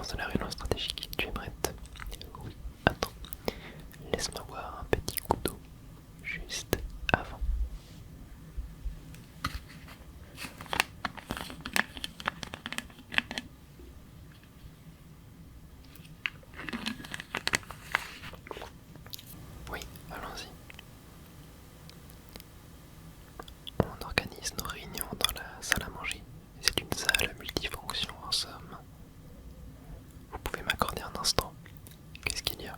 commencer la réunion stratégique. Tu es prête? Oui. Attends. Laisse-moi boire un petit coup d'eau juste avant. Oui, allons-y. On organise nos réunions dans la salle à manger. C'est une salle multifonction en somme. Vous pouvez m'accorder un instant. Qu'est-ce qu'il y a?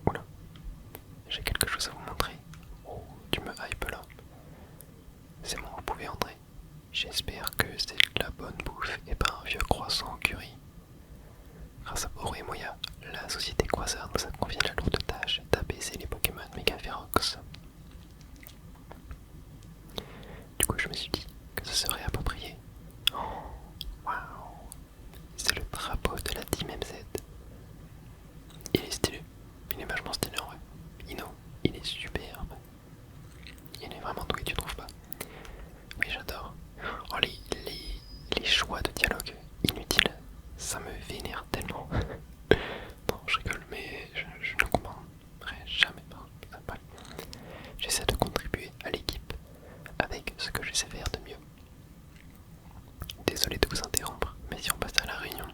Oula, j'ai quelque chose à vous montrer. Oh, tu me hype là. C'est bon, vous pouvez entrer. J'espère que c'est de la bonne bouffe et pas un vieux croissant au curry. Grâce à Oro et Moya, la société Quasar nous a confié la lourde tâche d'apaiser les Pokémon Megaferox. Du coup, je me suis dit que ce serait approprié. Oh, waouh! C'est le drapeau de la Team MZ. Il est stylé. Il est vachement stylé en vrai. Ino, il est superbe. Il est vraiment doué, tu trouves pas? Oui, j'adore. Oh, les choix de dialogue inutiles, ça me vénère tellement. Non, je rigole, mais je ne comprendrai jamais. Bref. J'essaie de contribuer à l'équipe avec ce que je sais faire de mieux. Désolé de vous interrompre, mais si on passe à la réunion.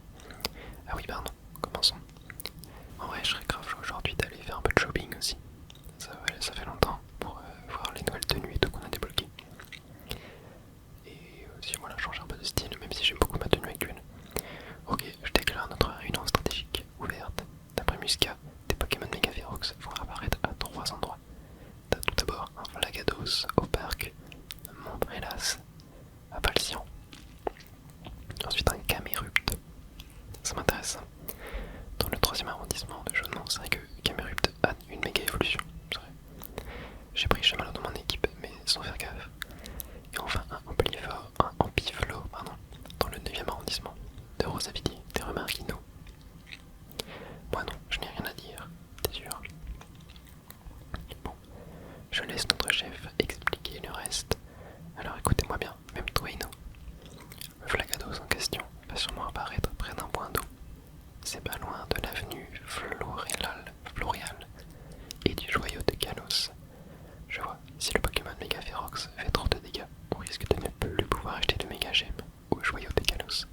Ah oui, pardon, commençons. En vrai, je serais grave chaud aujourd'hui d'aller faire un peu de shopping aussi. Ça fait longtemps pour voir les nouvelles tenues et tout qu'on a débloquées. Et aussi, voilà, changer un peu de style, même si j'aime beaucoup ma tenue actuelle. Ok, je déclare notre réunion stratégique ouverte. D'après Musca, des Pokémon Megaferox vont apparaître à 3 endroits. T'as tout d'abord un Flagados au parc Montbrelas à Valcian. Ensuite un Camerupt. Ça m'intéresse. Dans le 3e arrondissement de Chaudemont, c'est vrai que Camerupt a une méga évolution. J'ai pris chemin dans mon équipe, mais sans faire gaffe. Et enfin un Ampiflo, dans le 9e arrondissement de Rosavili. Des remarques Ino? Moi non, je n'ai rien à dire, t'es sûr? Bon, je laisse notre chef expliquer le reste. Alors écoutez-moi bien, même toi Ino. Le Flagados en question va sûrement apparaître près d'un point d'eau. C'est pas loin de l'avenue Floréal et du joyau de Kalos. Je vois, si le Pokémon Megaferox fait trop de dégâts, on risque de ne plus pouvoir acheter de méga gemmes au joyau de Kalos.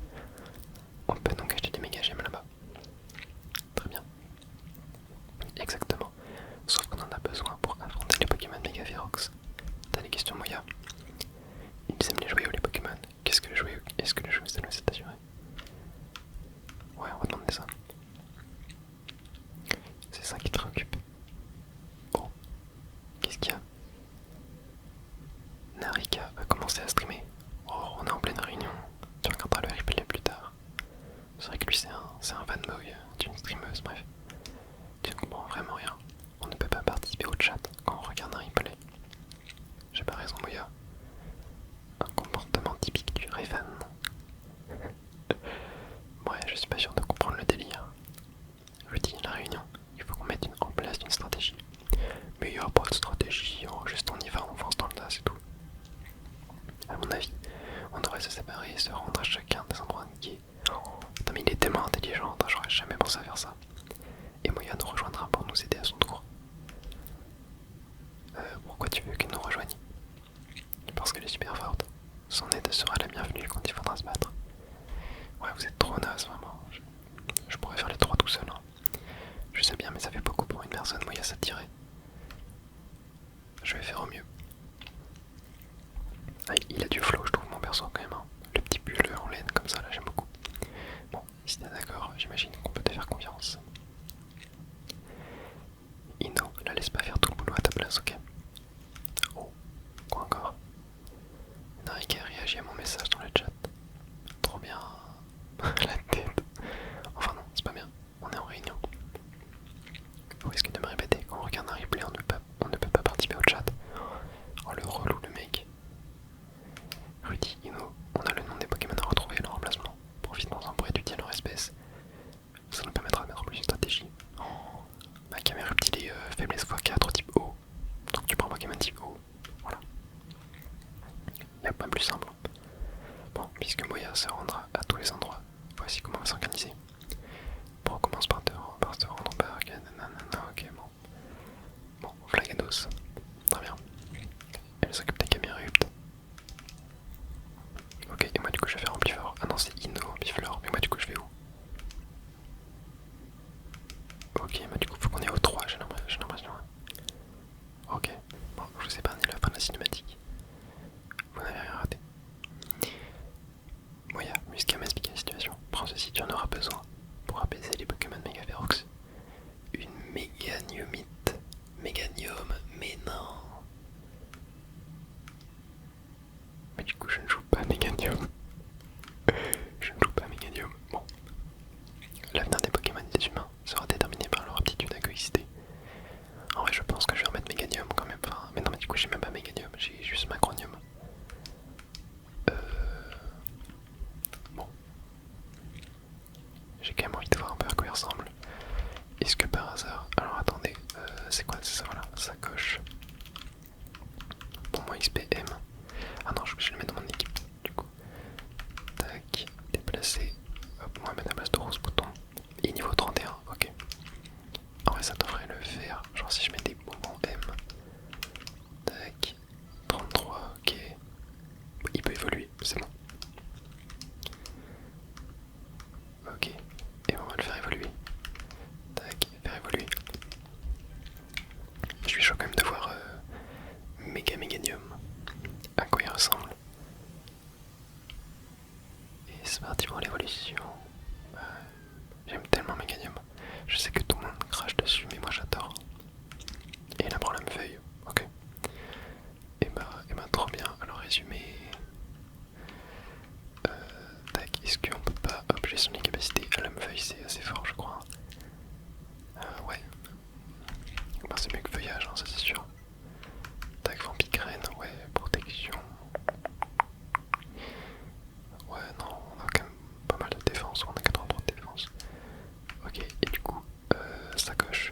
On peut donc acheter des méga gemmes là-bas. Très bien. Exactement. Sauf qu'on en a besoin pour affronter les Pokémon Megaferox. T'as des questions, Moya? Ils aiment les joyaux, les Pokémon. Qu'est-ce que le joyau? Est-ce que le joyau c'est s'est assuré? Ouais, on va demander ça. C'est ça qui te préoccupe. Oh, qu'est-ce qu'il y a? Narika va commencer à streamer. Oh, on est en pleine réunion. Tu regarderas le replay plus tard. C'est vrai que lui, c'est un fanboy d'une streameuse, bref. Tu ne comprends vraiment rien. On ne peut pas participer au chat quand on regarde un replay. J'ai pas raison, Moya. Un comportement typique du Revan. Ouais, je suis pas sûr de comprendre le délire. Je dis, la réunion, il faut qu'on mette en place une stratégie. Mais il n'y a pas de stratégie, juste on y va, on fonce dans le tas, c'est tout. À mon avis, on devrait se séparer et se rendre à chacun des endroits indiqués. Oh, putain, mais il est tellement intelligent, j'aurais jamais pensé à faire ça. Et Moya nous rejoindra pour nous aider à son tour. Pourquoi tu veux qu'elle nous rejoigne? Parce qu'elle est super forte. Son aide sera la bienvenue quand il faudra se battre. Ouais, vous êtes trop naze, vraiment. Je pourrais faire les trois tout seul. Hein. Je sais bien, mais ça fait beaucoup pour une personne, Moya, ça tirait. Je vais faire au mieux. Ah, il a du flow, je trouve, mon perso, quand même. Hein. Le petit pull en laine comme ça, là, j'aime beaucoup. Bon, si t'es d'accord, j'imagine qu'on peut te faire confiance. Ino, la laisse pas faire tout le boulot à ta place, ok? Oh, quoi encore? Narika réagit à mon message dans le chat. Trop bien. La tête. Enfin non, c'est pas bien. On est en réunion. Vous risquez de me répéter, quand on regarde un replay, on ne peut pas participer au chat. Oh le relou le mec. Rudy, Ino, on a le nom des Pokémon à retrouver et leur emplacement. Profitons-en pour étudier leur espèce. Ça nous permettra de mettre en plus une stratégie. Oh, ma caméra il est faiblesse x4 type O. Donc tu prends Pokémon type O. Voilà. Y'a pas plus simple. Bon, puisque Moya se rendra à tous les endroits. Voici comment on va s'organiser. Bon, on commence par se rendre au parc. Nanana, ok, bon. Bon, Flagados. Très bien. Elle s'occupe des caméras. Ok, et moi du coup je vais faire Amplifort. Ah non, c'est Inno, Ampliflore. Mais moi du coup je vais où? Ok, moi du coup faut qu'on est au 3, j'ai l'impression. Ok, bon, je vous épargne la fin de la cinématique. Vous n'avez rien raté. Moya, Musca m'explique la situation. Prends ceci, tu en auras besoin pour apaiser les Pokémon Megaferox. Une Méganiumite. Méganium, mais non. Mais du coup je ne joue pas Méganium. Je ne joue pas Méganium. Bon. L'avenir des Pokémon et des humains sera déterminé par leur aptitude à coexister. En vrai je pense que je vais remettre Méganium quand même. Enfin, mais non mais du coup j'ai même pas Méganium, j'ai juste Macronium. Bon. J'ai quand même envie de voir un peu à quoi il ressemble. Est-ce que par hasard... Alors attendez, c'est quoi? C'est ça, voilà, sacoche. Pour moi XPM. Ah non, je vais le mettre dans mon équipe, du coup. Tac, déplacer. Hop, on va mettre la place de Rose Bouton. Et niveau 31, ok. En vrai ça devrait le faire, genre si je mets des mouvements M. Tac, 33, ok. Il peut évoluer, c'est bon. Ok, et on va le faire évoluer. Tac, faire évoluer. Je suis chaud quand même de voir Méganium. À quoi il ressemble. Et c'est parti pour l'évolution. J'aime tellement Méganium. Je sais que tout le monde crache dessus, mais moi j'adore. Et il apprend la feuille. Ok. Et bah trop bien. Alors résumé. Tac, est-ce qu'on peut pas j'ai son capacités à la feuille, c'est assez fort je crois. Ouais. Bah, c'est mieux que feuillage, hein, ça c'est sûr. Tac, Vampicrène, ouais, protection. Ouais, non, on a quand même pas mal de défense, on a 83 de défense. Ok, et du coup, sacoche.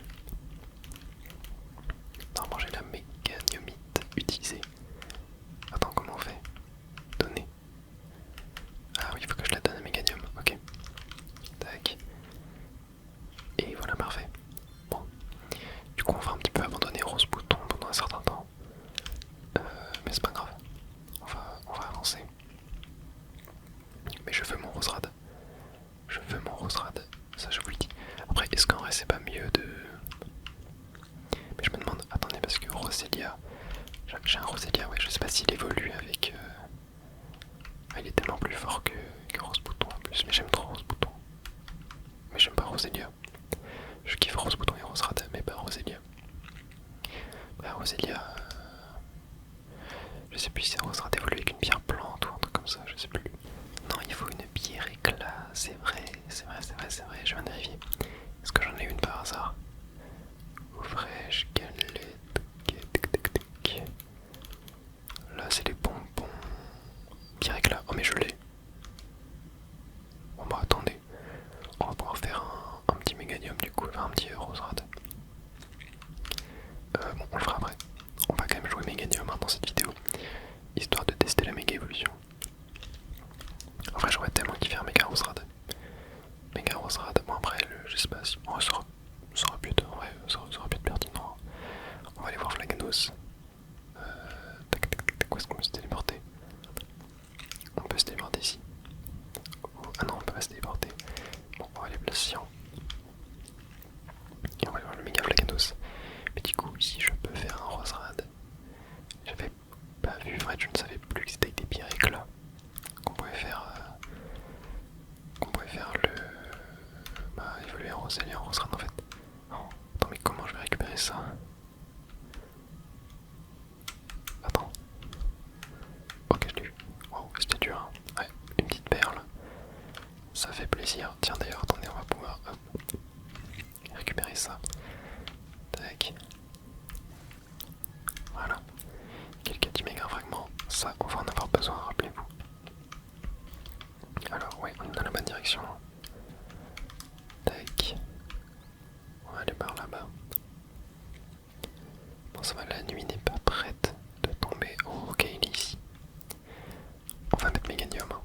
Normalement j'ai la Méganiumite utilisée. Attends, comment on fait? Donner. Ah oui, il faut que je la donne à Méganium, ok. Tac. Et voilà, parfait. Bon. Du coup, on va un petit peu abandonner Rose Bouton pendant un certain temps. Mais c'est pas grave. On va avancer. Mais je veux mon Roserade. Je veux mon Roserade. Ça, je vous le dis. Après, est-ce qu'en vrai, c'est pas mieux de... Mais je me demande... Attendez, parce que Roselia... J'ai un Roselia, ouais, je sais pas s'il évolue avec... il est tellement plus fort que Rose Bouton en plus. Mais j'aime trop Rose Bouton. Mais j'aime pas Roselia. Je kiffe Rose Bouton et Roserade, mais pas Roselia. Bah, Roselia... Je sais plus si Roserade évolue avec une pierre plante ou un truc comme ça, je sais plus. Non, il faut une pierre éclat, c'est vrai, je viens de vérifier. Est-ce que j'en ai une par hasard? Fraîche, galette, là c'est les bonbons. Pierre éclat, oh mais je l'ai. Bon bah attendez, on va pouvoir faire un petit Méganium du coup, enfin un petit Roserade. Bon, on le fera après. On va quand même jouer Méganium dans cette vidéo, histoire de tester la méga évolution. En vrai j'aurais tellement kiffé un méga Roserade. Méga Roserade, bon après je sais pas si... Oh, ça aurait pu être, ouais, ça aurait pu être pertinent. On va aller voir Flaganos. Où est-ce qu'on peut se téléporter? On peut se téléporter ici. Ah non, on peut pas se téléporter. Bon, on va aller placer. Et on va aller voir le méga Flaganos. Mais du coup, ici je peux faire un Roserade. J'avais pas vu, en fait je ne savais plus que c'était avec des pierres éclats. Qu'on pouvait faire... le... Bah, évoluer en Roselia, en Roserade en fait. Non, attends, mais comment je vais récupérer ça? Attends. Ok, je l'ai eu. Wow, c'était dur. Hein. Ouais, une petite perle. Ça fait plaisir. Tiens, d'ailleurs, attendez, on va pouvoir récupérer ça. Tac. Voilà. Quelques petits méga fragments. Ça, on va en avoir besoin, rappelez-vous. Alors, ouais, on est dans la bonne direction. Tac. On va aller par là-bas. Bon, ça va, la nuit n'est pas prête de tomber. Oh, ok, il est ici. On va mettre Méganium. Hein.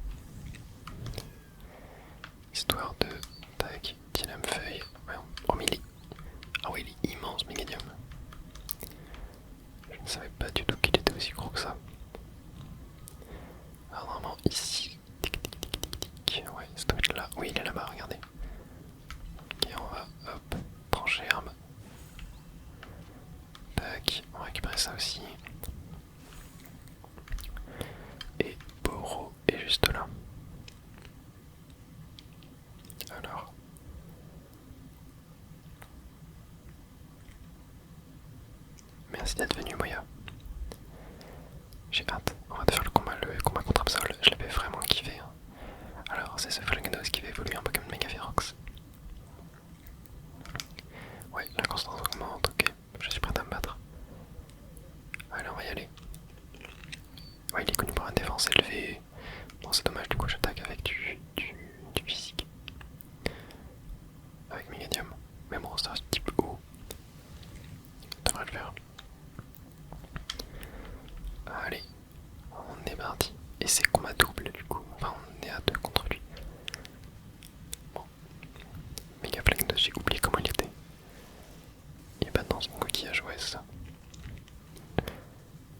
juste là. Alors. Merci d'être venu, Moya. J'ai hâte. On va faire le combat contre Absol. Je l'avais vraiment kiffé. Hein. Alors, c'est ce Flagnos qui va évoluer en Pokémon Mega Ferox. Ouais, la constance augmente, ok. Je suis prêt à me battre. Allez, on va y aller. Ouais, il est connu pour une défense élevée. Bon, c'est dommage, du coup, j'attaque avec du physique. Avec Meganium. Mais bon, c'est un type haut. Ça devrait le faire. Allez, on est parti. Et c'est combat double, du coup. Enfin, on est à 2 contre lui. Bon. Mega Flagnos, j'ai oublié comment il était. Il est pas dans son coquillage, ouais, c'est ça.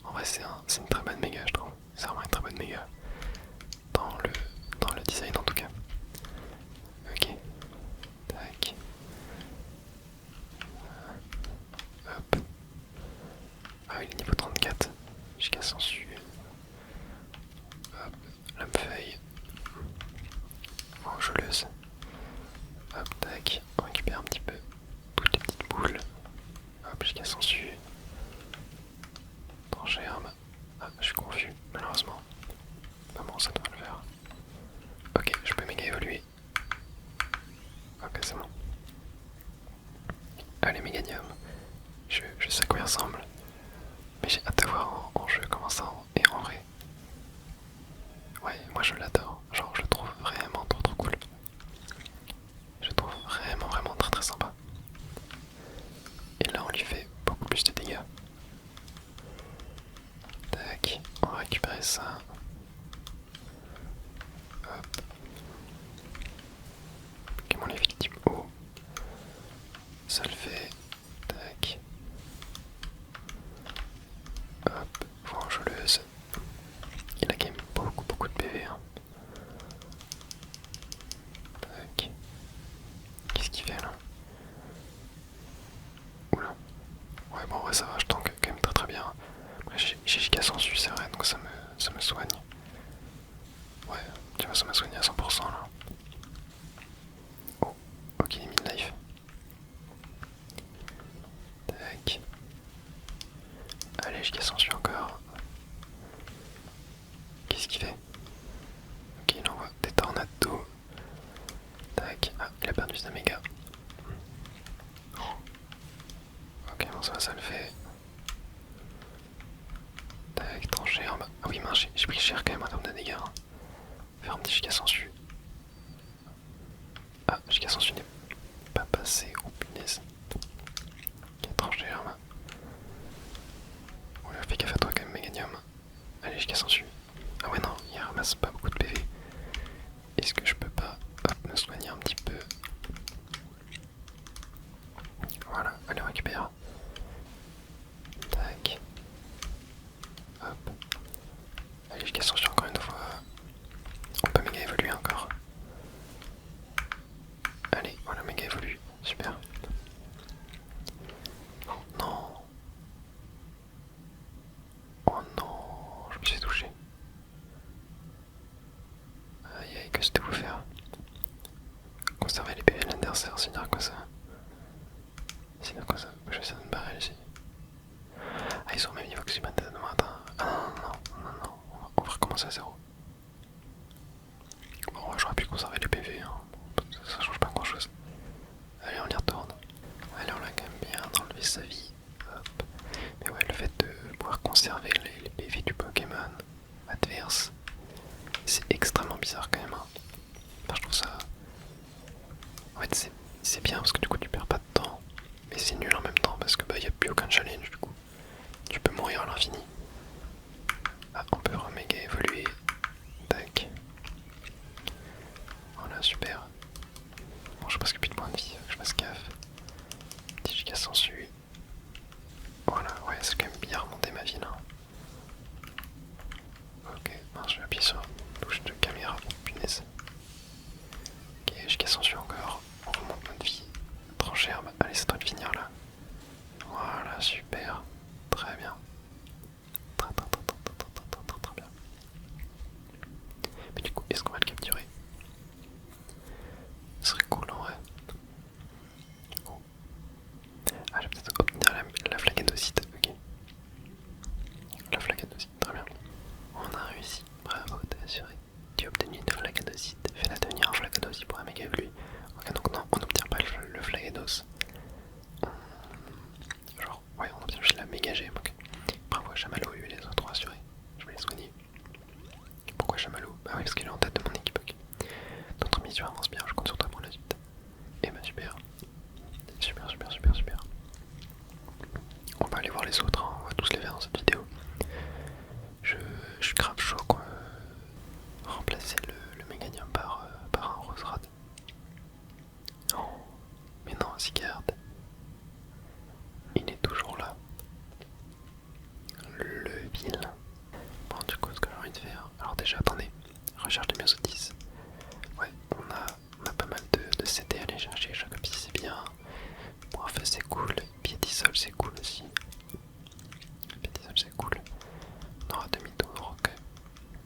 En vrai, c'est une très bonne méga, je trouve. C'est vraiment une très bonne méga. Dans le design, en tout cas. Ok. Tac. Hop. Ah, il est niveau 34. Jusqu'à sensu. Hop. Lame-feuille. Enjôleuse. Hop, tac. On récupère un petit peu toutes les petites boules. Hop, jusqu'à sensu. Germe. Ah, je suis confus, malheureusement. Bah bon, ça doit le faire. Ok, je peux méga évoluer. Ok, c'est bon. Allez, Meganium. Je sais à quoi il ressemble. Mais j'ai hâte de voir en jeu comment ça est en vrai. Ouais, moi je l'adore. Genre, je le trouve vraiment trop cool. Je le trouve vraiment très sympa. Et là, on lui fait beaucoup plus de dégâts. Tac, on va récupérer ça. Hop. Pokémon les victimes haut. Ça le fait. Tac. Hop, vengeuse. Il a quand même beaucoup de PV. Hein. Tac. Qu'est-ce qu'il fait là? Oula. Ouais, bon, ouais, ça va, je tank quand même très bien. Après, j'ai giga sensu, c'est vrai, donc ça me soigne. Ouais, tu vois, ça m'a soigné à 100% là. Oh, ok, il est mid-life. Tac. Allez, giga sensu encore. Qu'est-ce qu'il fait? Ok, il envoie des tornades d'eau. Tac. Ah, il a perdu sa méga. Ok, bon, ça le fait. Tac, tranché en bas. Ah oui, mince, j'ai pris cher quand même en termes de dégâts. Hein. Faire un petit giga sensu. Ah, giga sensu n'est pas passé. Oh punaise. Ok, tranché en bas. Ouais, fais gaffe à toi quand même, Meganium. Allez, giga sensu. Ah ouais, non, il ramasse pas beaucoup de PV. Est-ce que je peux pas me soigner un petit peu? Voilà, allez, on récupère. Tac. Hop. Allez, je casse encore une fois. On peut méga évoluer encore. Allez, voilà, méga évolue. Super. Oh non. Oh non, je me suis touché. Aïe aïe, que c'était vous faire? Conserver les PV de l'adversaire, c'est dire quoi ça? C'est dire quoi ça? Je vais essayer de me barrer ici. Ah, ils sont au même niveau que Superman. Ah non, on va recommencer à zéro. Bon, j'aurais pu conserver les PV, hein. Ça change pas grand chose. Allez, on y retourne. Allez, on l'a quand même bien enlevé sa vie. Hop. Mais ouais, le fait de pouvoir conserver les PV du Pokémon adverse, c'est extrêmement bizarre quand même. Hein. Enfin, je trouve ça. En fait, c'est bien parce que du coup, tu perds pas de temps. Mais c'est nul en même temps parce que bah, y a plus aucun challenge du coup. Tu peux mourir à l'infini. Ah, on peut reméga évoluer. Tac. Voilà, super. Bah oui, parce qu'il est en tête de mon équipe. Ok. Notre mission avance bien, je compte sur toi pour la suite. Et bah super. Super, super, super, super. On va aller voir les autres, hein. On va tous les faire dans cette vidéo. Je suis grave chaud quoi. Remplacer le Meganium par un Roserad. Oh, mais non, Sigurd. Il est toujours là. Le vilain. Bon, du coup, ce que j'ai envie de faire. Alors, déjà, attendez. Recherche de myosotis. Ouais, on a pas mal de CD à aller chercher. Jacobis, c'est bien. Bref, c'est cool. Piétisol, c'est cool aussi. Piétisol, c'est cool. On aura demi-tour, ok.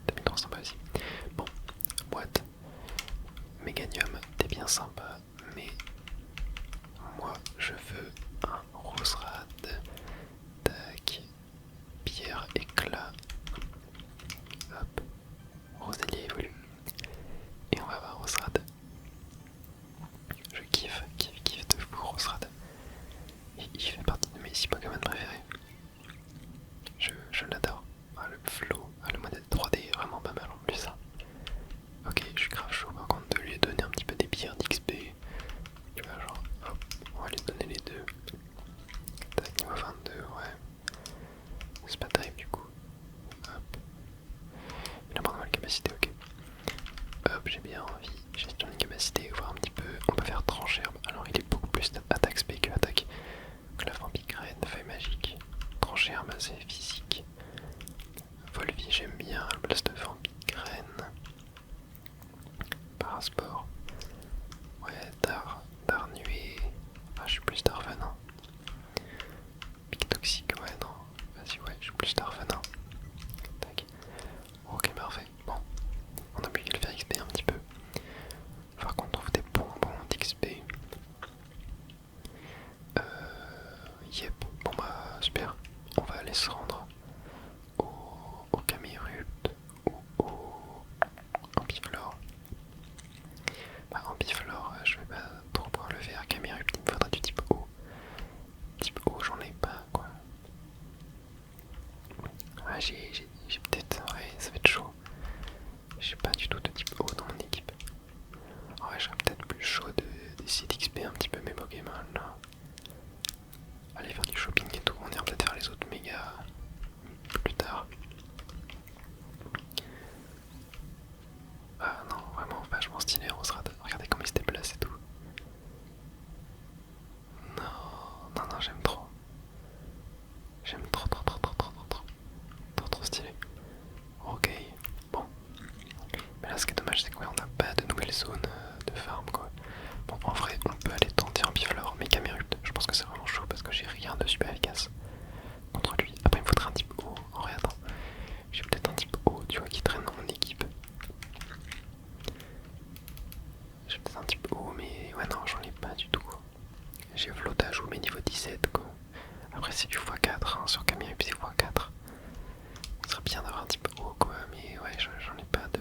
Demi-tour, sympa aussi. Bon, boîte. Méganium, t'es bien sympa, mais moi, je veux un Roserad. Tac. Pierre, éclat. Hop. Rosélie évolue. Et on va voir Roserad. Je kiffe de fou Roserad. Il fait partie de mes 6 Pokémon préférés. Je l'adore. Ah, le flow, le modèle 3D est vraiment pas mal en plus ça. Ok, je suis grave chaud par contre de lui donner un petit peu des pierres d'XP. Tu vois, genre, hop, on va lui donner les deux. Tac, niveau 22, ouais. C'est pas terrible du coup. Hop. Il a pas mal de capacité, ok. Hop, j'ai bien envie. Gestion de capacité, voir un petit peu. On peut faire trancher. Alors il est beaucoup plus attaque spé que attaque. Clave en picrène, feuille magique. Trancher arme, c'est physique. Volvie, j'aime bien. Blast de vent, picrène. Parasport. Ouais, Dar nuée. Ah, je suis plus Darvenin. Pic toxique, ouais, non. Vas-y, ouais, je suis plus Darvenin. Tac. Ok, parfait. Bon, on a pu le faire XP un petit peu. Par contre, on trouve des bonbons d'XP. Yep, bon bah, super. On va aller se rendre au Camerupt ou au Ampiflore. Bah, Ampiflore, je vais pas trop pouvoir le faire. Camerupt, il me faudra du type O. Type O, j'en ai pas quoi. Ouais, j'ai peut-être. Ouais, ça va être chaud. J'ai pas du tout de type O dans mon équipe. Ouais, je serais peut-être plus chaud d'essayer d'XP un petit peu mes Pokémon là. Aller faire du shopping et tout. On ira peut-être faire les autres méga plus tard. Ah non, vraiment vachement stylé Roserad. Regardez comment il se déplace et tout. Non, non, non, j'aime trop. J'aime trop, trop, trop, trop, trop, trop, trop. Trop, trop stylé. Ok, bon. Mais là, ce qui est dommage, c'est qu'on n'a pas de nouvelles zones de farm, quoi. Bon, en vrai, on peut aller tenter un Biflore, mais Camerupt, je pense que c'est vraiment chaud parce que j'ai rien de super efficace contre lui. Après, il me faudrait un type O. En vrai, attends. J'ai peut-être un type O, tu vois, qui traîne dans mon équipe. J'ai peut-être un type O, mais ouais, non, j'en ai pas du tout. J'ai flottage ou mes niveau 17, quoi. Après, c'est du x4, hein, sur Camerupt, c'est x4. Ce serait bien d'avoir un type O, quoi, mais ouais, j'en ai pas de.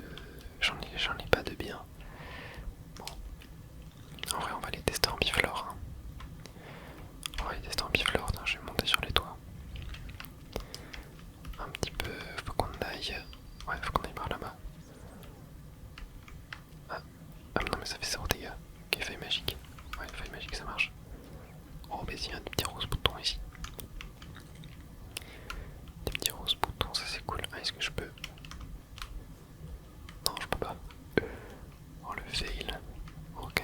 J'en ai pas de bien. Bon. En vrai, on va les tester en Biflore. Hein. On va les tester en Biflore, je vais monter sur les toits. Un petit peu, faut qu'on aille. Ouais, faut qu'on aille par là-bas. Ah, non, mais ça fait 0 dégâts. Ok, feuille magique. Ouais, feuille magique, ça marche. Oh, mais il y a des petits roses boutons ici. Des petits roses boutons, ça c'est cool. Ah, est-ce que je peux. Non, je peux pas. Oh, le fail. Ok.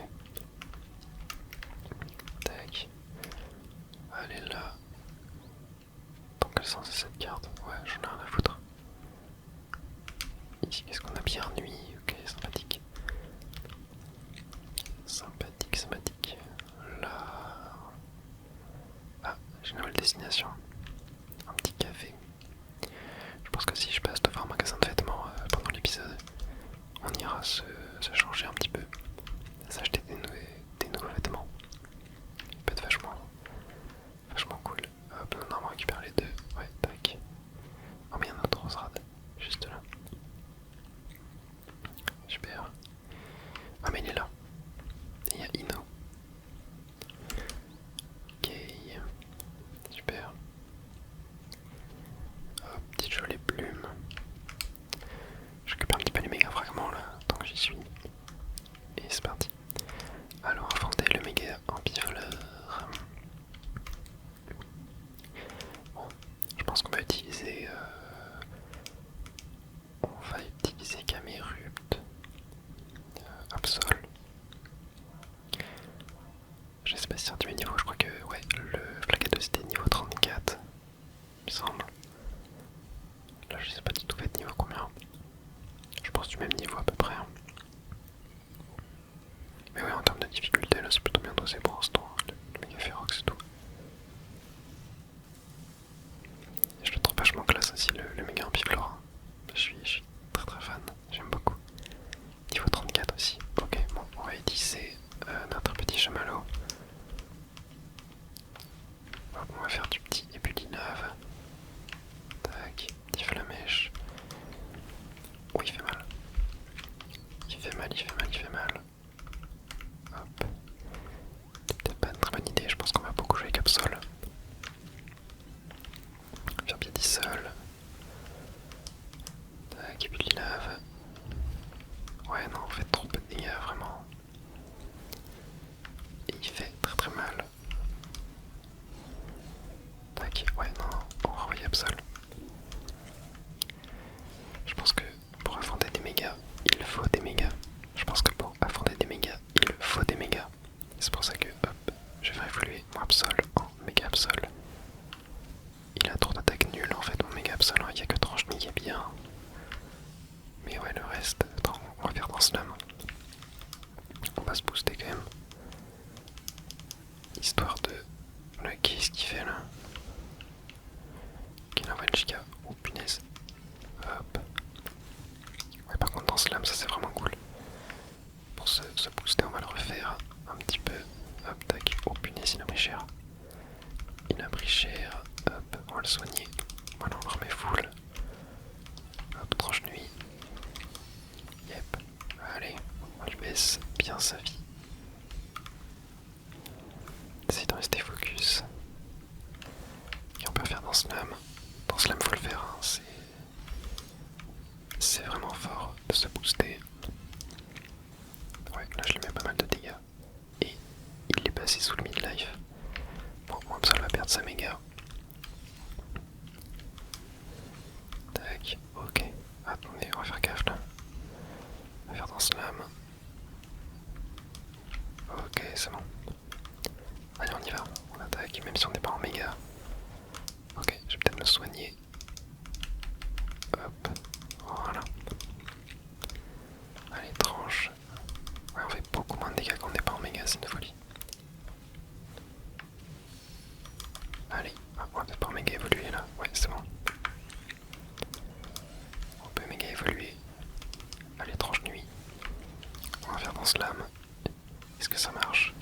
Tac. Allez là. Dans quel sens c'est cette carte? Ouais, j'en ai rien à foutre. Ici, qu'est-ce qu'on a bien nuit? Ok, sympathique. Sympathique, sympathique. Là. Ah, j'ai une nouvelle destination. Un petit café. Je pense que si je passe devant un magasin de vêtements pendant l'épisode, on ira se changer un petit peu. S'acheter des nouveaux vêtements. Ça peut être vachement cool. Hop, on va récupérer les deux. Ouais, tac. Oh, mais il y a un autre Roserad, juste là. Super. Ah, mais il est là. Et il y a Ino. Ok. Super. Hop, petite jolie plume. Je récupère un petit peu les méga fragments. même niveau à peu près. Hein. Mais ouais, en termes de difficulté, là c'est plutôt bien dosé pour l'instant, le méga Ferox et tout. Et je le trouve vachement classe aussi, le méga Ampiflora. Je suis très très fan, j'aime beaucoup. Niveau 34 aussi. Ok, bon, on va utiliser notre petit chamallow. On va faire du petit épulinave. Tac, petit flamèche. Oh, il fait mal. Il fait mal, il fait mal, il fait mal. Hop. C'est peut-être pas une très bonne idée, je pense qu'on va beaucoup jouer avec Absol. Faire bien seul. Tac, épulinave. Ouais, non, on fait trop peu de dégâts, vraiment. Et il fait très très mal. Tac, ouais, non, on va envoyer Absol. Je pense que pour affronter des mégas, il faut des mégas. Je pense que pour affronter des mégas, il faut des mégas. C'est pour ça que, hop, je vais évoluer mon Absol en méga Absol. Il a trop d'attaques nulles en fait, mon méga Absol. Il n'y a que Tranche-Nid qui est bien. Mais ouais, le reste, attends, on va faire dans Slam. On va se booster quand même. Histoire de... Là, qu'est-ce qu'il fait là? Qu'il envoie une giga. Oh punaise. Hop. Ouais, par contre dans Slam, ça c'est vraiment cool. Pour se booster, on va le refaire un petit peu. Hop, tac. Oh punaise, il a pris cher. Il a pris cher. Hop, on va le soigner. Voilà, on le remet full. Hop, tranche nuit. Yep. Allez, on lui baisse bien sa vie. Essaye de rester focus. Et on peut faire dans Slam. Dans Slam, faut le faire. Hein. C'est vraiment fort de se booster. Ouais, là je lui mets pas mal de dégâts. Et il est passé sous le mid-life. Bon, ça va perdre sa méga. Tac, ok. Attendez, on va faire gaffe là. On va faire dans Slam. Ok, c'est bon. Allez, on y va. On attaque, même si on n'est pas en méga. Ok, je vais peut-être me soigner. Hop, voilà. Allez, tranche. Ouais, on fait beaucoup moins de dégâts quand on n'est pas en méga, c'est une folie. Allez, on va peut-être pas en méga évoluer là. Ouais, c'est bon. On peut méga évoluer. Allez, tranche nuit. On va faire dans Slam. Est-ce que ça marche?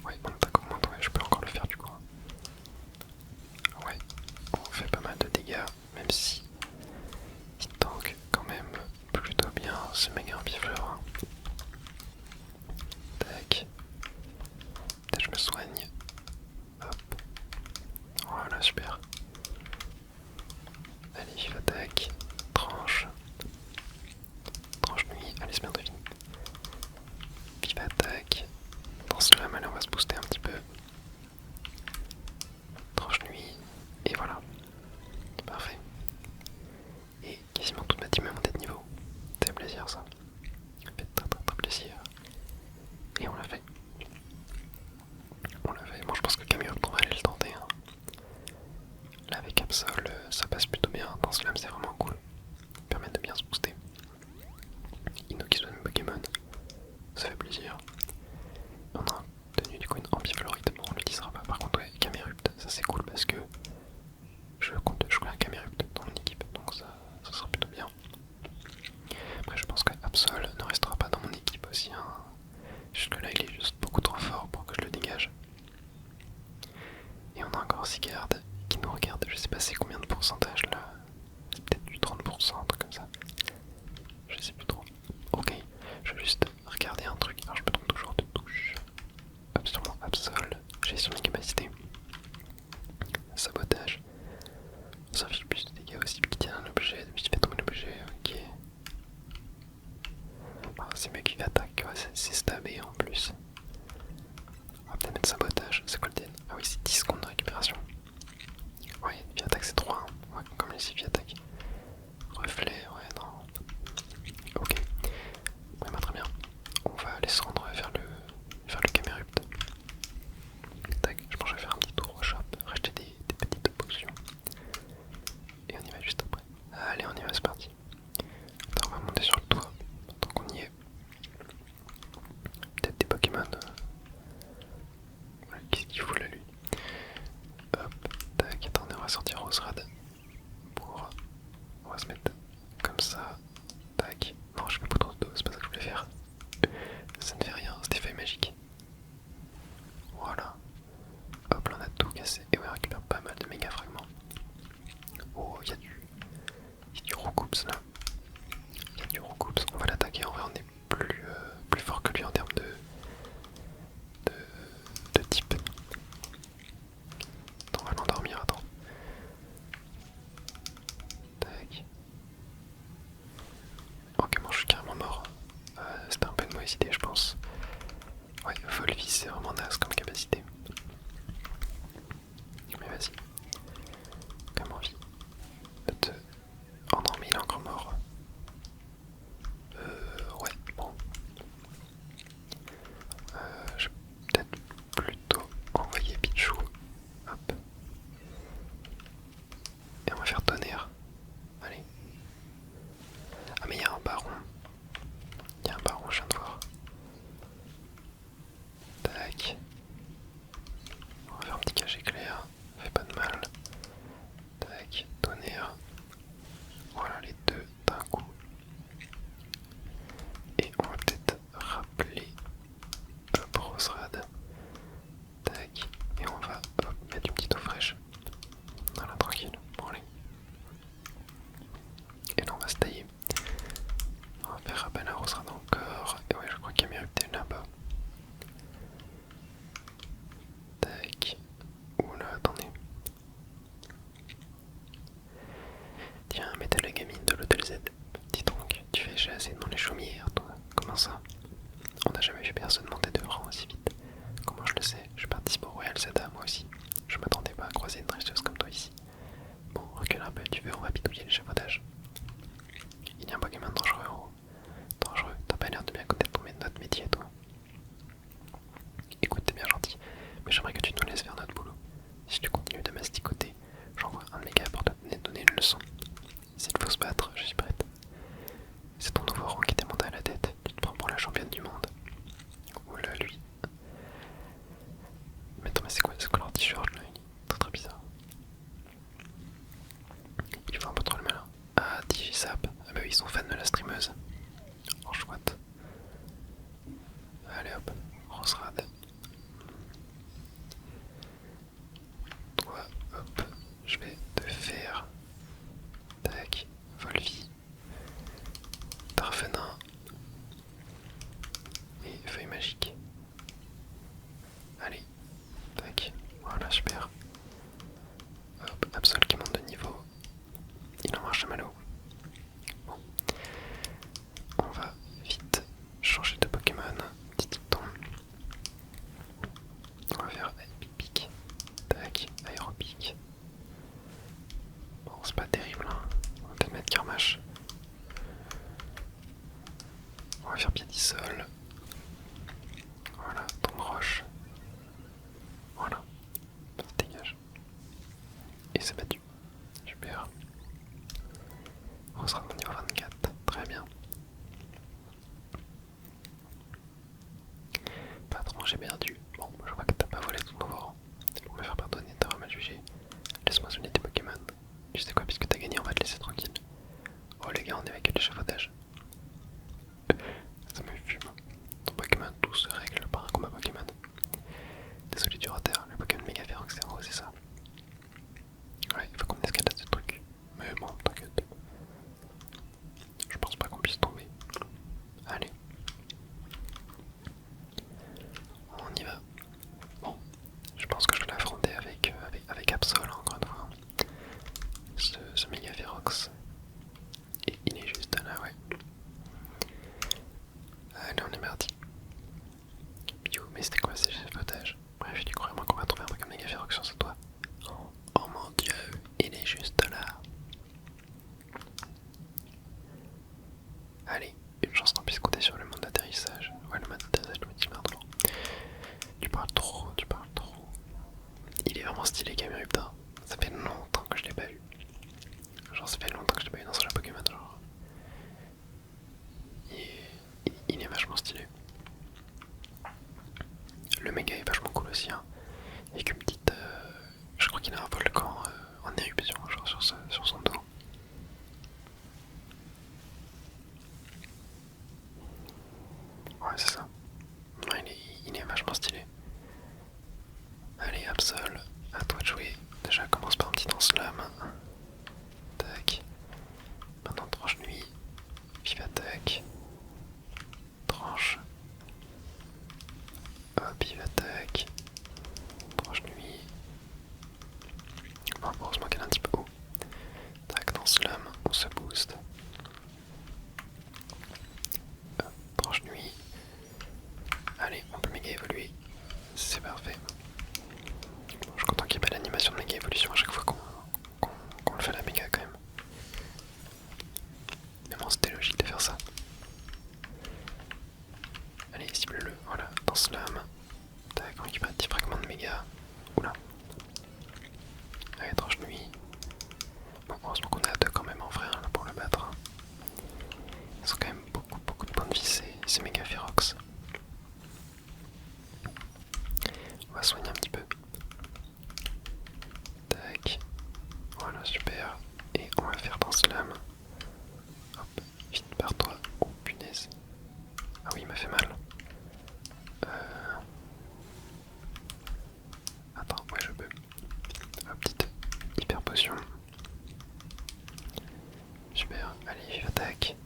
Ouais, mon attaque augmente, ouais, je peux encore le faire du coup. Ouais, on fait pas mal de dégâts, même si il tank quand même plutôt bien ce méga Ampiflora. Tac. Peut-être je me soigne. Hop. Voilà, super. Allez, vive attaque. Tranche. Tranche nuit. Allez, c'est bien devine. Vive attaque. Dans Slam, allez, on va se booster un petit peu. Tranche nuit. Et voilà. Parfait. Et quasiment toute ma team est montée de niveau. C'est plaisir ça. Ça fait très très très plaisir. Et on l'a fait. On l'a fait. Bon, je pense que Camérupt on va aller le tenter. Hein. Là avec Absol, ça passe plutôt bien. Dans Slam, c'est vraiment cool. Ça permet de bien se booster. Inoki soit même Pokémon. Ça fait plaisir. On a tenu du coup une Ampiflorite. Bon, on l'utilisera pas. Par contre, ouais, Camérupt, ça c'est cool parce que je compte jouer un Camérupt dans mon équipe. Donc ça sera plutôt bien. Après, je pense que Absol ne restera pas dans mon équipe aussi. Hein. Jusque là, il est juste beaucoup trop fort pour que je le dégage. Et on a encore Sigard qui nous regarde. Je sais pas c'est combien de pourcentage là. C'est peut-être du 30%, un truc comme ça. Je sais plus trop. Ok, je vais juste regarder un truc. Alors je me trompe toujours de touche. Absolument Absol. Gestion des capacités. Sabotage. Ça fait plus de dégâts aussi. Puis qui tient un objet. Depuis qu'il fait tomber l'objet. Ok. Ah, c'est mieux qu'il attaque. Ouais, c'est stabé en plus. On va peut-être mettre sabotage. C'est quoi le DN? Ah oui, c'est 10 secondes de récupération. Ouais, vie attaque c'est 3. Hein. Ouais, comme les vie attaque. Reflet, ouais, non. Ok. Ouais, bah, très bien. On va aller se rendre vers le Camérupt. Tac, je pense que je vais faire un petit tour au shop, racheter des petites potions. Et on y va juste après. Allez, on y va, c'est parti. Attends, on va monter sur le toit. Attends, capacité, je pense. Ouais, Volvis, c'est vraiment naze comme capacité. Mais vas-y. Comme envie de te... Oh non, mais il est encore mort. Ouais, bon. Je vais peut-être plutôt envoyer Pichou. Hop. Et on va faire tonnerre. Allez. Ah mais il y a un baron. Il y a un baron, je viens de voir. Tac. On va faire un petit cage éclair. Fait pas de mal. Tac. Tonnerre. Voilà les deux d'un coup. Et on va peut-être rappeler Rosrad. Tac. Et on va mettre une petite eau fraîche. Voilà, tranquille. Bon, allez. Et là, on va se tailler. On va faire rappel à Rosrad encore. Et ouais, je crois qu'il y a mérité là-bas. Tac. Oula, attendez. Tiens, mettez la gamine de l'hôtel Z. Dis donc, tu fais chasser dans les chaumières, toi. Comment ça? On n'a jamais vu personne monter de rang aussi vite. Comment je le sais? Je participe au Royal Zeta, moi aussi. Je m'attendais pas à croiser une tricheuse comme toi ici. Bon, recule un peu, tu veux, on va bidouiller l'échafaudage. Il y a un Pokémon dangereux en haut. Dangereux, t'as pas l'air de bien connaître notre métier, toi. Écoute, t'es bien gentil, mais j'aimerais que tu nous laisses faire notre boulot. Si tu continues de masticoter, j'envoie un méga pour te donner une leçon. S'il faut se battre, je suis prête. C'est ton nouveau rang qui t'est monté à la tête. Tu te prends pour la championne du monde. Oula, lui. Mais attends, mais c'est quoi leur t-shirt là? Il est très très bizarre. Il fait un peu trop le malin. Ah, Digisap. Ah bah oui, ils sont fans de la streameuse. Oh, chouette. Allez hop, Rosrad. Toi, hop, je vais te faire. Tac, Volvi. Darphenin. Et feuille magique. Allez, tac, voilà, super. Hop, Absol qui monte de niveau. Il en marche à malo. Bon. On va vite changer de Pokémon. Petit Titon. On va faire Pic. Tac, Aéropic. Bon, c'est pas terrible, hein. On va peut-être mettre Karmash. On va faire Piedisol. Voilà, tombe roche. Voilà, dégage. Et c'est battu. Super. On sera au niveau 24. Très bien. Patron, j'ai perdu. Bon, je vois que t'as pas volé ton nouveau rang. Pour me faire pardonner, t'auras mal jugé. Laisse-moi soigner tes Pokémon. Tu sais quoi, puisque t'as gagné, on va te laisser tranquille. Oh les gars, on est avec l'échafaudage. Ça me fume. Ton Pokémon, tout se règle par un combat Pokémon. Désolé du retard, le Pokémon méga Ferox c'est c'est ça. Ouais, il faut qu'on escalade ce truc. Mais bon, t'inquiète. Je pense pas qu'on puisse tomber. Allez. On y va. Bon, je pense que je vais l'affronter avec Absol encore une fois. Ce méga Ferox. Et il est juste là, ouais. Allez, on est parti. Mais c'était quoi ces échafaudages? Bref, je dis crois-moi qu'on va trouver un Pokémon méga Ferox sur ce toit. Oh mon dieu, il est juste là. Allez, une chance qu'on puisse compter sur le monde d'atterrissage. Ouais, le monde d'atterrissage de petit merde. Tu parles trop, tu parles trop. Il est vraiment stylé, Camerupta. Ça fait longtemps que je l'ai pas eu. Genre, ça fait longtemps que je l'ai pas eu dans un jeu Pokémon. Genre, il est vachement stylé. Le méga est vachement cool aussi. Hein. Avec une petite. Je crois qu'il a un volcan en éruption, genre sur son dos. Ouais, c'est ça. Ouais, il est vachement stylé. Allez, Absol, à toi de jouer. Déjà, commence par un petit lance-flamme. Tac. Maintenant, tranche nuit. Vive attaque. Tranche. Hop, vive attaque. Tranche nuit. Bon, heureusement qu'elle est un petit peu haut. Tac, lance-flamme, on se booste. Hop, tranche nuit. Allez, cible-le. Voilà, dans slam. Tac, on récupère un petit fragment de méga. Oula. Allez, tranche nuit. Bon, heureusement qu'on est à deux quand même en vrai là, pour le battre. Ils ont quand même beaucoup de points de vie, ces méga Ferox. On va soigner un petit peu. Tac. Voilà, super. Et on va faire dans slam. Hop, vite, barre-toi. Oh, punaise. Ah oui, il m'a fait mal. Attends, ouais, je peux. Hop, petite hyper potion. Super, allez, vive attaque.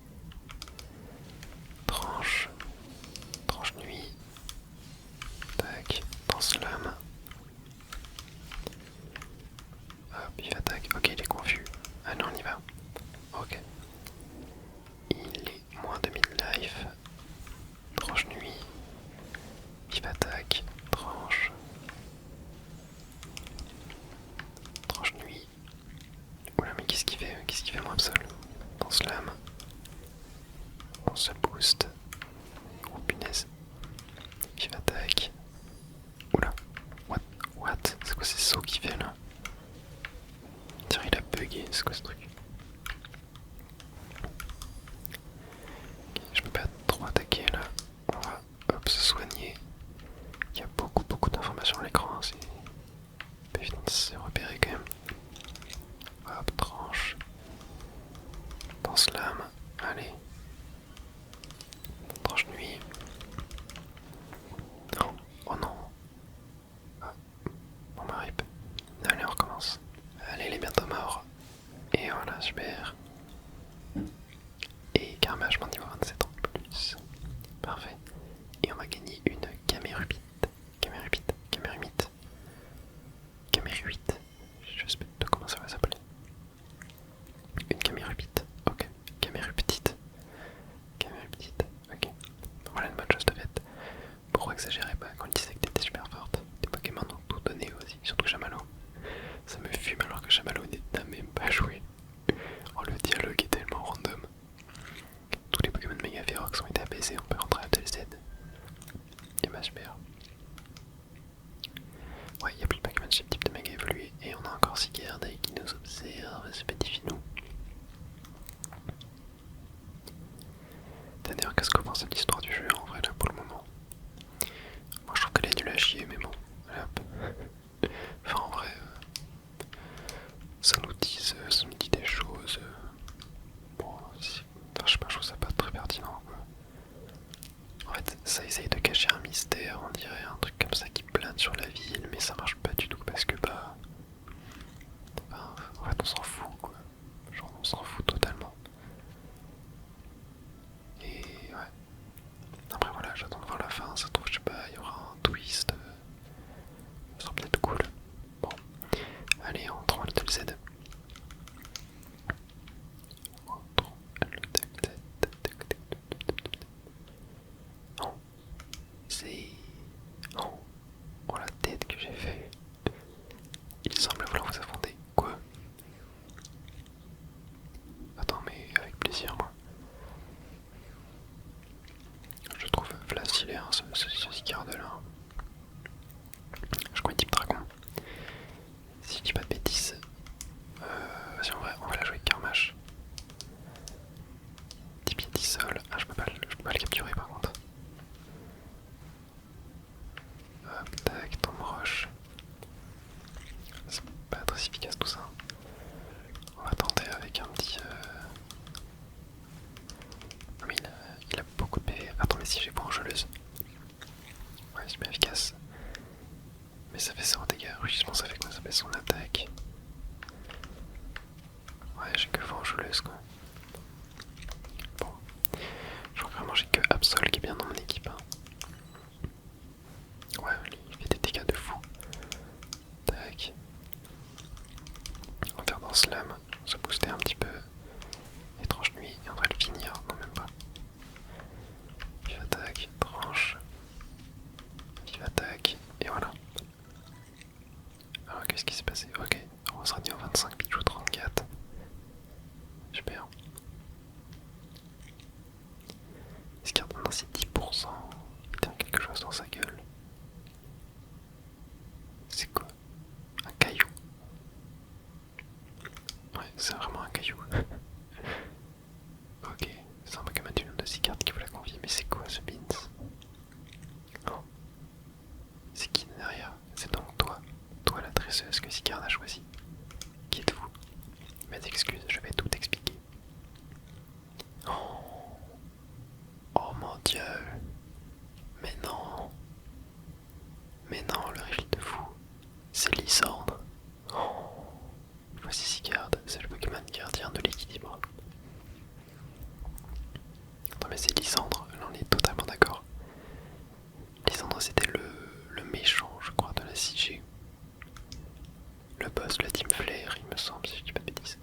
Tranche. Tranche nuit. Tac, dans slam. Hop, vive attaque. Ok, il est confus. Ah non, on y va. Ok. Il est moins 2000 life. Tranche nuit. Vive attaque. Tranche. Tranche nuit. Oula, mais qu'est-ce qu'il fait? Qu'est-ce qu'il fait, mon Absol? Dans slam. On se booste. Oh punaise. Vive attaque. Oula. What? C'est quoi ces sauts qu'il fait là? Tiens, il a bugué. C'est quoi ce truc? Ok, je peux pas trop attaquer là. On va hop se soigner. Il y a beaucoup d'informations à l'écran. Hein. C'est pas évident de se repérer quand même. Hop, tranche. Dans slam. Allez. Tranche nuit. Non. Oh non. Ah. On m'arrive. Allez, on recommence. Allez, il est bientôt mort. Et voilà, super. Et carmagement niveau 27 en plus. Parfait. Et on va gagner une camérubite. Camérubite. Camérumite. Camérubite. Je sais pas comment ça va s'appeler. Une camérubite. Ok. Camérubitite. Camérubitite. Ok. Voilà une bonne chose de faite. Pourquoi exagérer pas quand il disait que t'étais super forte? Tes Pokémon ont tout donné aussi, surtout Chamallow. Ça me fume alors que Chamallow n'a même pas joué. Oh, le dialogue est tellement random. Tous les Pokémon Mega Ferox ont été apaisés, on peut rentrer à Abdel Z. Et bah super. Ouais, il n'y a plus de Pokémon chez type de Mega évolué. Et on a encore Sigarde qui nous observe, c'est Pétifinou. D'ailleurs, qu'est-ce que vous pensez de l'histoire du jeu en vrai là pour le moment? Moi je trouve qu'elle est nulle à chier, mais bon, hop. Enfin en vrai, ça nous dit des choses. Bon, enfin, je sais pas, je trouve ça pas très pertinent quoi. En fait, ça essaye de cacher un mystère, on dirait un truc comme ça qui plane sur la ville, mais ça marche pas du tout parce que bah... Enfin, en fait on s'en fout quoi. Genre on s'en fout totalement. Et ouais. Après voilà, j'attends de voir la fin, ça se trouve, je sais pas, il y aura un twist. Ça sera peut-être cool. Bon. Allez, entrons à l'hôtel Z. Non, c'est... Oh, oh la tête que j'ai fait. Il semble vouloir vous affronter. Quoi? Attends, mais avec plaisir, moi. Je trouve stylé hein, ce garde là. Je crois type dragon. Si je dis pas de bêtises. Vas-y, on va la jouer avec Karmash. Type Yetisol. Ah, je peux pas le capturer par contre. Hop, tac, tombe roche. C'est pas très efficace tout ça. On va tenter avec un petit. Mais il a beaucoup de PV. Attends, mais si j'ai pas enjôleuse. Ouais, c'est bien efficace. Mais ça fait 0 dégâts. Rugissement, ça fait quoi? Ça fait son attaque. Ouais, j'ai que enjôleuse quoi. Bon. Je crois que vraiment j'ai que Absol qui est bien dans mon équipe. Hein. Ouais, il fait des dégâts de fou. Tac. On va faire dans Slam, se booster un petit peu. Étrange nuit, et on va le finir. Non, même pas. Vive attaque, tranche. Vive attaque, et voilà. Alors, qu'est-ce qui s'est passé? Ok, on sera niveau 25, Pichou 34. Super. chose dans sa gueule. C'est quoi? Un caillou? Ouais, c'est vraiment un caillou. Ok, c'est un Pokémon du nom de Sigard qui vous l'a confié, mais c'est quoi ce Beans? Oh. C'est qui derrière? C'est donc toi, la dresseuse que Sigard a choisie. Qui êtes-vous? Mes excuses, je vais tout expliquer. Oh, oh mon Dieu! Mais non! Mais non, le riche de fou, c'est Lysandre. Oh. Voici Sigard, c'est le Pokémon gardien de l'équilibre. Non mais c'est Lysandre, là on est totalement d'accord. Lysandre c'était le méchant je crois de la 6G. Le boss de la Team Flare il me semble si je dis pas de bêtises.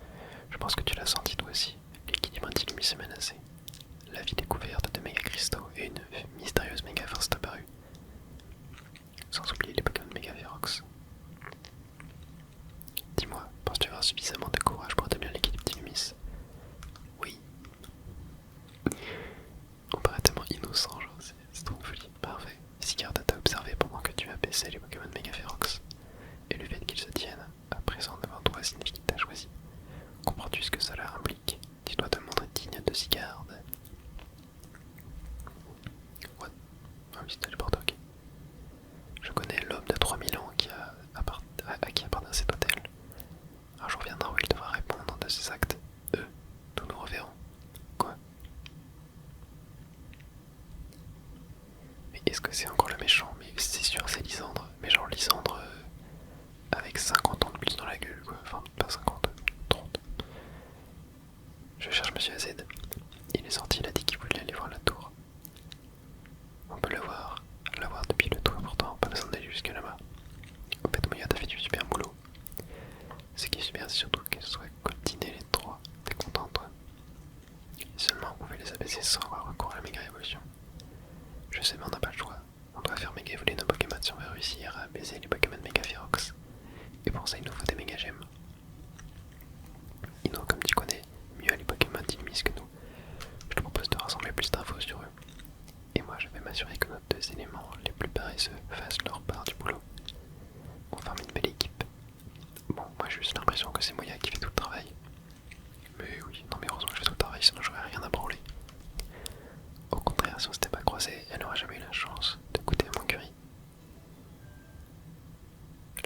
Je pense que tu l'as senti toi aussi. L'équilibre Intillumis est menacé. La vie découverte de méga cristaux et une mystérieuse méga force est apparue. Sans oublier les Pokémon méga Ferox. Dis-moi, penses-tu avoir suffisamment de courage pour devenir l'équilibre Intillumis? Oui. On paraît tellement innocent, genre, c'est trop une folie. Parfait. Sigard t'a observé pendant que tu as baissé les Pokémon Mega Ferox. Et le fait qu'ils se tiennent à présent devant toi signifie qu'il t'a choisi. Comprends-tu ce que cela implique? Tu dois te montrer digne de Sigard. What? Ah oui, c'est téléporté, ok. Je connais l'homme de 3000 ans à qui appartient cet hôtel. Un jour viendra où il devra répondre de ses actes. Nous nous reverrons. Quoi? Mais est-ce que c'est encore le méchant? Mais c'est sûr, c'est Lysandre. Mais genre Lysandre avec 50 ans de plus dans la gueule, quoi. Enfin, pas 50, 30. Je cherche Monsieur AZ. Il est sorti, il a dit qu'il voulait aller voir la tour. On peut la voir depuis le toit pourtant, pas besoin d'aller jusque là-bas. Au fait, Moya a fait du super boulot. Ce qui est super, c'est surtout qu'elles soient coltinées les trois. T'es contente, toi? Seulement, on pouvait les abaisser sans avoir recours à la méga évolution. Je sais, mais on n'a pas le choix. On doit faire méga évoluer nos Pokémon si on veut réussir à baiser les Pokémon méga Ferox. Et pour ça, il nous faut des méga gemmes. Ino, comme tu connais mieux les Pokémon d'Illumis que nous, je te propose de rassembler plus d'infos sur eux. Et moi, je vais m'assurer que nos deux éléments les plus paresseux fassent leur part du boulot. On forme une belle équipe. Bon, moi j'ai juste l'impression que c'est Moya qui fait tout le travail. Mais oui, non mais heureusement que je fais tout le travail, sinon j'aurais rien à branler. Au contraire, si on s'était pas croisés, elle n'aurait jamais eu la chance de goûter à mon curry.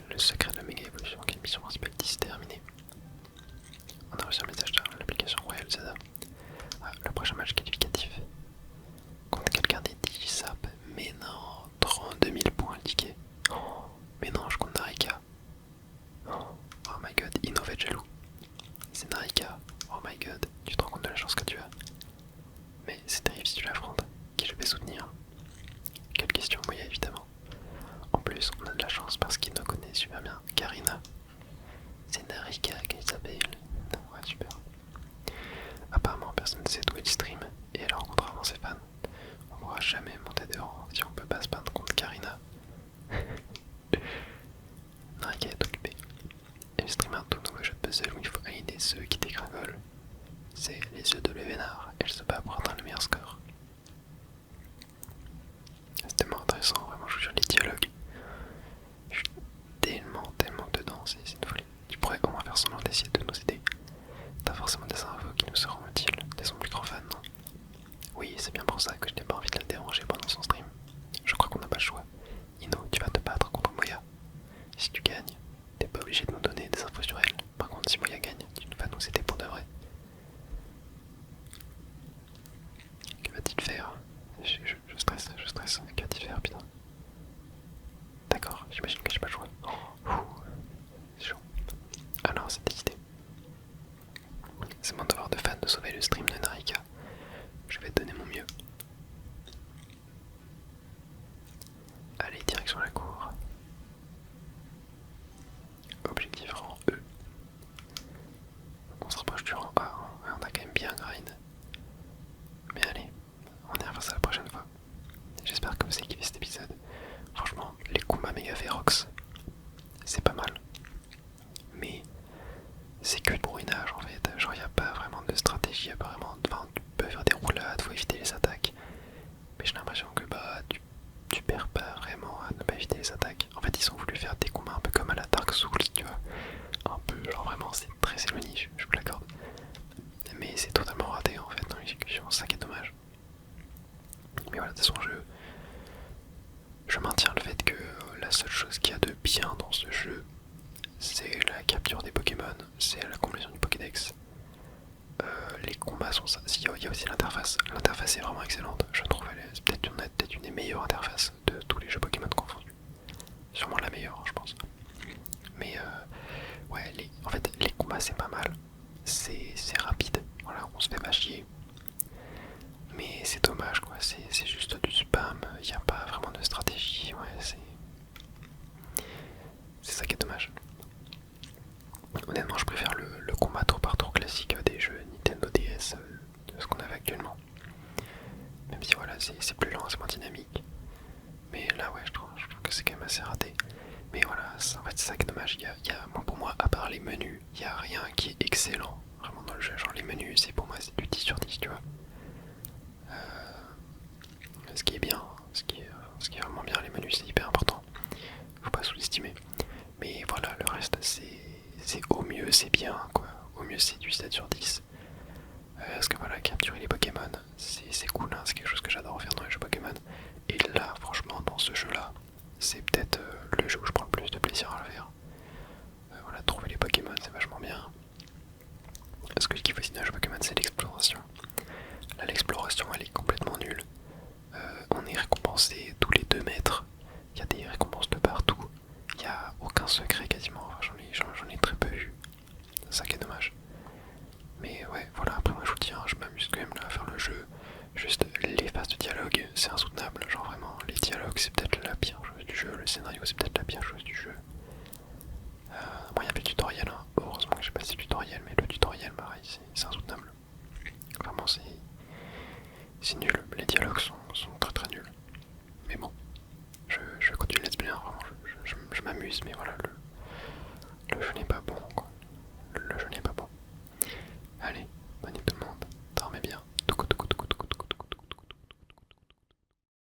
Le secret de la méga évolution, qui est une mission principale d'ici terminée. On a reçu un message dans l'application Royal Zelda. Ah, le prochain match qualificatif. Contre quelqu'un des Digisap. Mais non, 32 000 points liqués. Oh, mais non, je compte Narika. Oh my god, Ino va être jaloux. C'est Narika. Oh my god, tu te rends compte de la chance que tu as. Mais c'est terrible si tu l'affrontes. Qui je vais soutenir? Quelle question, Moya évidemment. En plus, on a de la chance parce qu'il nous connaît super bien. Karina. C'est Narika qu'elle s'appelle. Ouais, super. Apparemment, personne ne sait d'où elle stream et elle rencontre vraiment ses fans. On pourra jamais monter de rang si on peut pas se battre contre Karina. Narika est occupée. Elle stream un tout nouveau jeu de puzzle où il faut aligner des œufs qui dégringolent. C'est les œufs de Levénard. Elle se bat pour atteindre le meilleur score. C'est tellement intéressant, vraiment, je vous jure, les dialogues. Je suis tellement dedans, c'est une folie. Tu pourrais au moins faire semblant d'essayer de nous aider. T'as forcément des infos qui nous seront utiles, t'es son plus grand fan, non? Oui, c'est bien pour ça que je n'ai pas envie de la déranger pendant son stream. Je crois qu'on n'a pas le choix. Ino, tu vas te battre contre Moya. Si tu gagnes, t'es pas obligé de nous donner des infos sur elle. Par contre, si Moya gagne, tu vas nous aider pour de vrai. Que va-t-il faire? Je stresse. Que va-t-il faire, putain? D'accord, j'imagine que j'ai pas le choix. C'est chaud. Alors, c'est décidé. C'est mon devoir de fan de sauver le stream de Narika. Je vais te donner mon mieux. Allez, direction la cour. Objectif rang E. On se rapproche du rang A, on a quand même bien grind. Mais allez, on y revient ça la prochaine fois. J'espère que vous avez kiffé cet épisode. Franchement, les combats méga Ferox, c'est pas mal. Mais c'est que le bourrinage en fait. Genre, il n'y a pas vraiment de stratégie, apparemment. Enfin, tu peux faire des roulades, faut éviter les attaques. Mais j'ai l'impression que tu perds éviter les attaques. En fait, ils ont voulu faire des combats un peu comme à la Dark Souls, tu vois. Un peu, genre vraiment, c'est très éloigné, je vous l'accorde. Mais c'est totalement raté en fait dans l'exécution, c'est ça qui est dommage. Mais voilà, de toute façon, je maintiens le fait que la seule chose qu'il y a de bien dans ce jeu, c'est la capture des Pokémon, c'est la complétion du Pokédex. Les combats sont ça. Il y a aussi l'interface. L'interface est vraiment excellente. Je trouve c'est peut-être une des meilleures interfaces de tous les jeux Pokémon confondus. Sûrement la meilleure, je pense. Mais ouais, en fait, les combats c'est pas mal. C'est rapide. Voilà, on se fait pas chier. Mais c'est dommage quoi. C'est juste du spam. Il n'y a pas vraiment de stratégie. Ouais, c'est ça qui est dommage. Honnêtement, je préfère le combat tour par tour classique des jeux Nintendo DS de ce qu'on avait actuellement. Même si voilà, c'est plus lent, c'est moins dynamique. Mais là, ouais, je trouve que c'est quand même assez raté. Mais voilà, en fait, c'est ça qui est dommage. Pour moi, à part les menus, il n'y a rien qui est excellent vraiment dans le jeu. Genre, les menus, c'est pour moi, c'est du 10 sur 10, tu vois. Ce qui est bien, ce qui est vraiment bien, les menus, c'est hyper important. Faut pas sous-estimer. Mais voilà, le reste, c'est au mieux, c'est bien, quoi. Au mieux, c'est du 7 sur 10. Parce que voilà, capturer les Pokémon, c'est cool, hein, c'est quelque chose que j'adore faire dans les jeux Pokémon. Et là, franchement, dans ce jeu-là, c'est peut-être le jeu où je prends le plus de plaisir à le faire. Voilà, trouver les Pokémon, c'est vachement bien. Ce qu'il faut aussi dans les jeux Pokémon, c'est l'exploration. Là, l'exploration, elle est complètement nulle. On est récompensé tous les 2 mètres. Il y a des récompenses de partout. Il n'y a aucun secret quasiment. Enfin, j'en ai très peu vu. C'est ça qui est dommage. Mais ouais, voilà, après moi je vous dis, hein, je m'amuse quand même là à faire le jeu. Juste les phases de dialogue, c'est insoutenable. Genre vraiment, les dialogues c'est peut-être la pire chose du jeu. Le scénario c'est peut-être la pire chose du jeu. Bon, il y avait le tutoriel, hein. Heureusement que j'ai passé le tutoriel, mais le tutoriel, pareil, c'est insoutenable. Vraiment, c'est nul.